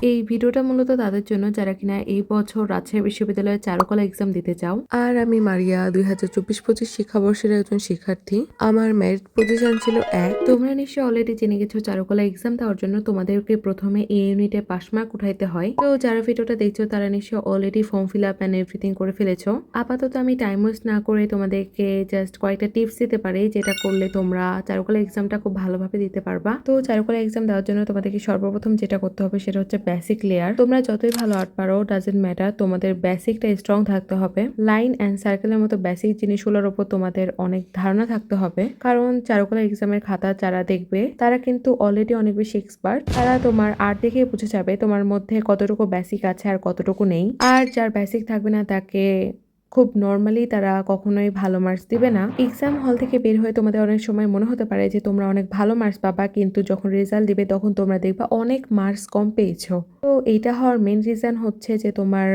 এই ভিডিওটা মূলত তাদের জন্য যারা কিনা এই বছর রাজশাহী বিশ্ববিদ্যালয়ের চারুকলা এক্সাম দিতে চাও। আর আমি মারিয়া 2024-25 শিক্ষাবর্ষের একজন শিক্ষার্থী। আমার মেরিট পজিশন ছিল 1। তোমরা নিশ্চয়ই অলরেডি জেনে গেছো চারুকলা এক্সাম দেওয়ার জন্য তোমাদেরকে প্রথমে এ ইউনিটে পাস মার্ক উঠাইতে হয়। তো যারা ভিডিওটা দেখছো তারা নিশ্চয়ই already form fill up and everything করে ফেলেছো। আপাতত আমি টাইম ওয়েস্ট না করে তোমাদেরকে জাস্ট কয়েকটা টিপস দিতে পারি যেটা করলে তোমরা চারুকলা এক্সামটা খুব ভালোভাবে দিতে পারবা। তো চারুকলা এক্সাম দেওয়ার জন্য তোমাদেরকে সর্বপ্রথম যেটা করতে হবে সেটা হচ্ছে বেসিক লেয়ার। তোমরা যতই ভালো আর্ট পারো ডাজেন্ট ম্যাটার, তোমাদের বেসিকটা স্ট্রং থাকতে হবে। লাইন এন্ড সার্কেলের মতো বেসিক জিনিসগুলোর উপর তোমাদের অনেক ধারণা থাকতে হবে, কারণ চারুকলা এক্সামের খাতা যারা দেখবে তারা কিন্তু অলরেডি অনেক বেশি এক্সপার্ট। তারা তোমার আর্ট দেখে বুঝে যাবে তোমার মধ্যে কতটুকু বেসিক আছে আর কতটুকু নেই। আর যার বেসিক থাকবে না তাকে খুব নর্মালি তারা কখনোই ভালো মার্কস দিবে না। এক্সাম হল থেকে বের হয়ে তোমাদের অনেক সময় মনে হতে পারে যে তোমরা অনেক ভালো মার্কস পাবা, কিন্তু যখন রেজাল্ট দিবে তখন তোমরা দেখবা অনেক মার্কস কম পেয়েছো। তো এইটা হওয়ার মেন রিজন হচ্ছে যে তোমার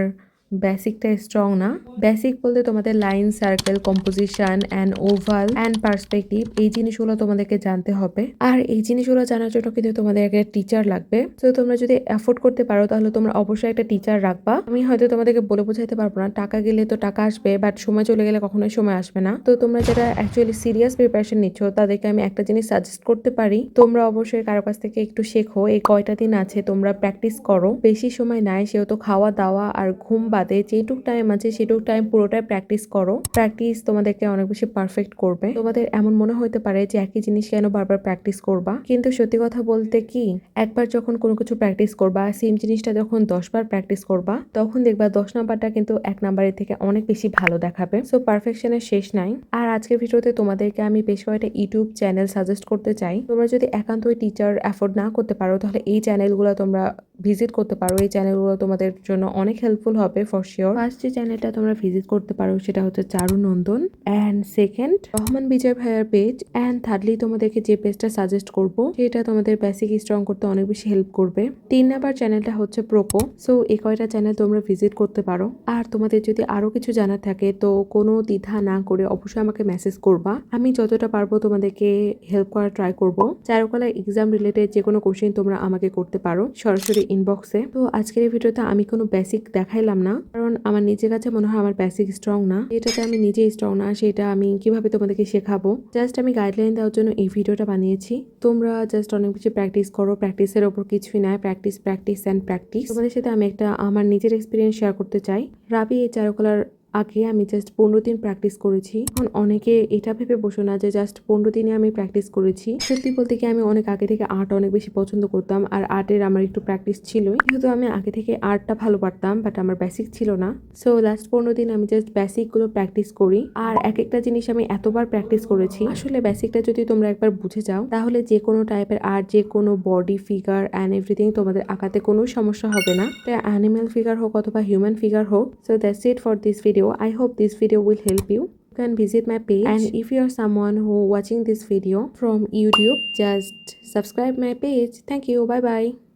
বেসিকটা স্ট্রং না। বেসিক বলতে তোমাদের line, circle, composition and oval and perspective, এই জিনিসগুলো তোমাদেরকে জানতে হবে। আর এই জিনিসগুলো জানার জন্য কিন্তু তোমাদের একটা টিচার লাগবে। তো তোমরা যদি অ্যাফোর্ড করতে পারো তাহলে তোমরা অবশ্যই একটা টিচার রাখবা। আমি হয়তো তোমাদেরকে বলে বোঝাইতে পারবো না, টাকা গেলে তো টাকা আসবে, বাট সময় চলে গেলে কখনোই সময় আসবে না। তো তোমরা যারা অ্যাকচুয়ালি সিরিয়াস প্রিপারেশন নিচ্ছ তাদেরকে আমি একটা জিনিস সাজেস্ট করতে পারি, তোমরা অবশ্যই কারো কাছ থেকে একটু শেখো। এই কয়টা দিন আছে তোমরা প্র্যাকটিস করো, বেশি সময় নাই, সেহেতু খাওয়া দাওয়া আর ঘুম বাদে যেটুক টাইম আছে সেটুক টাইম পুরোটাই প্র্যাকটিস করো। প্র্যাকটিস তোমাদেরকে অনেক বেশি পারফেক্ট করবে। তোমাদের এমন মনে হতে পারে যে একই জিনিস কেন বারবার প্র্যাকটিস করবা, কিন্তু সত্যি কথা বলতে কি, একবার যখন কোনো কিছু প্র্যাকটিস করবা, সেম জিনিসটা যখন 10 বার প্র্যাকটিস করবা, তখন দেখবা 10 নাম্বারটা কিন্তু 1 নাম্বারের থেকে অনেক বেশি ভালো দেখাবে। সো পারফেকশনের শেষ নাই। আর আজকের ভিডিওতে তোমাদেরকে আমি বেশ কয়েকটা ইউটিউব চ্যানেল সাজেস্ট করতে চাই। তোমরা যদি একান্তই টিচার অ্যাফোর্ড না করতে পারো তাহলে এই চ্যানেলগুলো তোমরা ভিজিট করতে পারো। এই চ্যানেলগুলো তোমাদের জন্য অনেক হেল্পফুল হবে ফর শিওর। ফার্স্ট যে চ্যানেলটা তোমরা ভিজিট করতে পারো সেটা হচ্ছে চারু নন্দন, অ্যান্ড সেকেন্ড রহমান বিজয় ভাইয়ার পেজ, অ্যান্ড থার্ডলি তোমাদেরকে যে পেজটা সাজেস্ট করবো সেটা তোমাদের বেসিক স্ট্রং করতে অনেক বেশি হেল্প করবে। 3 নাম্বার চ্যানেলটা হচ্ছে প্রোকো। সো এই কয়টা চ্যানেল তোমরা ভিজিট করতে পারো। আর তোমাদের যদি আরো কিছু জানার থাকে তো কোনো দ্বিধা না করে অবশ্যই আমাকে মেসেজ করবা। আমি যতটা পারবো তোমাদেরকে হেল্প করার ট্রাই করবো। চারুকলা এক্সাম রিলেটেড যে কোনো কোশ্চেন তোমরা আমাকে করতে পারো সরাসরি ইনবক্সে। তো আজকের এই ভিডিওতে আমি কোনো বেসিক দেখাইলাম না, কারণ আমার নিজের কাছে মনে হয় আমার বেসিক স্ট্রং না। এটাতে আমি নিজেই স্ট্রং না, সেটা আমি কিভাবে তোমাদেরকে শেখাবো। জাস্ট আমি গাইডলাইন দেওয়ার জন্য এই ভিডিওটা বানিয়েছি। তোমরা জাস্ট অনেক বেশি প্র্যাকটিস করো, প্র্যাকটিসের ওপর কিছুই নাই, প্র্যাকটিস প্র্যাকটিস অ্যান্ড প্র্যাকটিস। তোমাদের সাথে আমি একটা আমার নিজের এক্সপিরিয়েন্স শেয়ার করতে চাই। রাবি এই চারুকলার আগে আমি জাস্ট 15 দিন প্র্যাকটিস করেছি। এখন অনেকে এটা ভেবে বসো না যে জাস্ট 15 দিনে আমি প্র্যাকটিস করেছি। সত্যি বলতে কি আমি অনেক আগে থেকে আর্ট অনেক বেশি পছন্দ করতাম, আর আর্টের আমার একটু প্র্যাকটিস ছিলই, যেহেতু আমি আগে থেকে আর্টটা ভালো পারতাম, বাট আমার বেসিক ছিল না। সো লাস্ট 15 দিন আমি জাস্ট বেসিকগুলো প্র্যাকটিস করি। আর এক একটা জিনিস আমি এতবার প্র্যাকটিস করেছি, আসলে বেসিকটা যদি তোমরা একবার বুঝে যাও তাহলে যে কোনো টাইপের আর্ট, যে কোনো বডি ফিগার অ্যান্ড এভরিথিং তোমাদের আঁকাতে কোনো সমস্যা হবে না। এটা অ্যানিমেল ফিগার হোক অথবা হিউম্যান ফিগার হোক। So that's it for this video. I hope this video will help you. You can visit my page, and if you are someone who watching this video from YouTube, just subscribe my page. Thank you. Bye bye.